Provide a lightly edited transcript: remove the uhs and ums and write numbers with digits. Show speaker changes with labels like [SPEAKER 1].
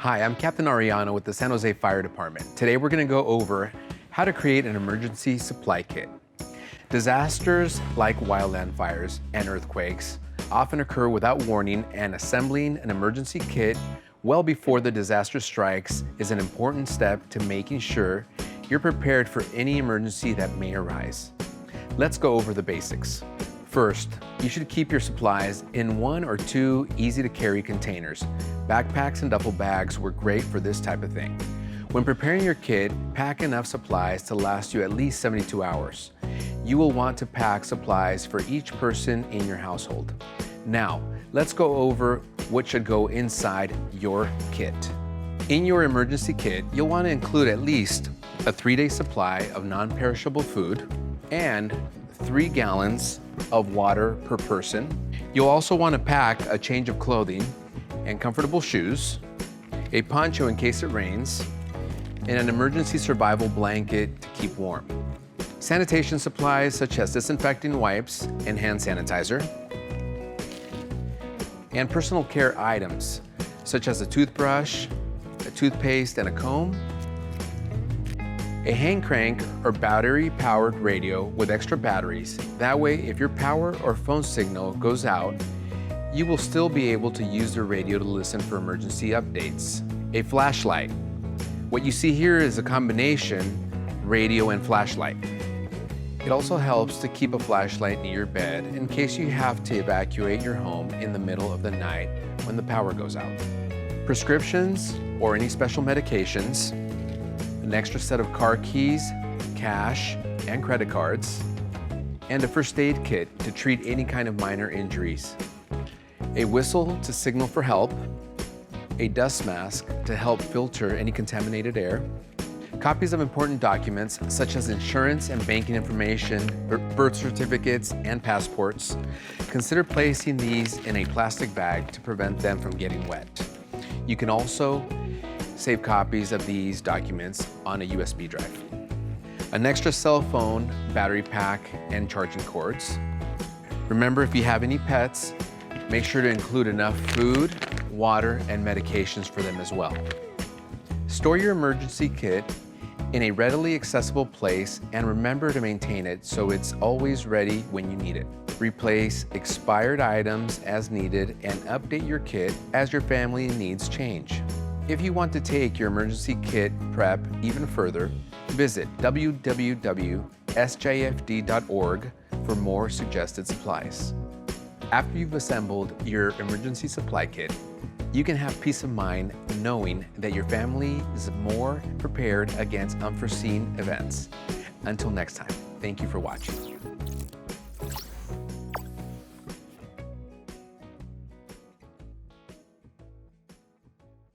[SPEAKER 1] Hi, I'm Captain Ariano with the San Jose Fire Department. Today we're going to go over how to create an emergency supply kit. Disasters like wildland fires and earthquakes often occur without warning, and assembling an emergency kit well before the disaster strikes is an important step to making sure you're prepared for any emergency that may arise. Let's go over the basics. First, you should keep your supplies in 1 or 2 easy-to-carry containers. Backpacks and duffel bags work great for this type of thing. When preparing your kit, pack enough supplies to last you at least 72 hours. You will want to pack supplies for each person in your household. Now, let's go over what should go inside your kit. In your emergency kit, you'll want to include at least a 3-day supply of non-perishable food and 3 gallons of water per person. You'll also want to pack a change of clothing and comfortable shoes, a poncho in case it rains, and an emergency survival blanket to keep warm. Sanitation supplies such as disinfecting wipes and hand sanitizer, and personal care items such as a toothbrush, a toothpaste, and a comb, a hand crank or battery-powered radio with extra batteries. That way, if your power or phone signal goes out, you will still be able to use the radio to listen for emergency updates. A flashlight. What you see here is a combination radio and flashlight. It also helps to keep a flashlight near your bed in case you have to evacuate your home in the middle of the night when the power goes out. Prescriptions or any special medications, an extra set of car keys, cash, and credit cards, and a first aid kit to treat any kind of minor injuries. A whistle to signal for help, a dust mask to help filter any contaminated air, copies of important documents such as insurance and banking information, birth certificates, and passports. Consider placing these in a plastic bag to prevent them from getting wet. You can also save copies of these documents on a USB drive. An extra cell phone, battery pack, and charging cords. Remember, if you have any pets, make sure to include enough food, water, and medications for them as well. Store your emergency kit in a readily accessible place and remember to maintain it so it's always ready when you need it. Replace expired items as needed and update your kit as your family needs change. If you want to take your emergency kit prep even further, visit www.sjfd.org for more suggested supplies. After you've assembled your emergency supply kit, you can have peace of mind knowing that your family is more prepared against unforeseen events. Until next time, thank you for watching.